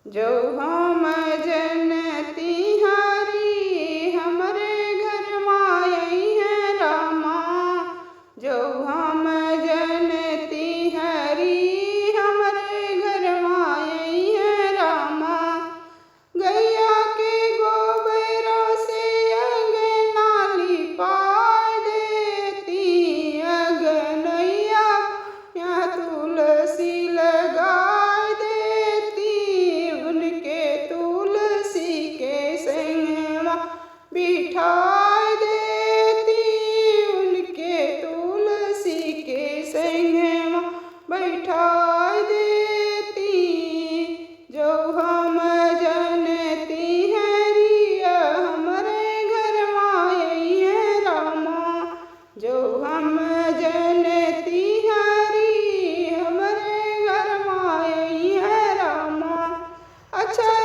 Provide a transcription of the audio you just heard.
जो हम जनती हरी हमरे घर माई है रामा। जो हम जनती हरी हमरे घर माई है रामा। गैया के गोबरों से अंगना लिपाय देती, अगनैया या तुलसी लगाय देती। उनके तुलसी के संगवा बिठाय देती, उनके तुलसी के संगवा बैठाय देती। जो हम जनती हरिया हमरे घर माई है रामा। जो हम जनती हरी हमरे घर माई है रामा। अच्छा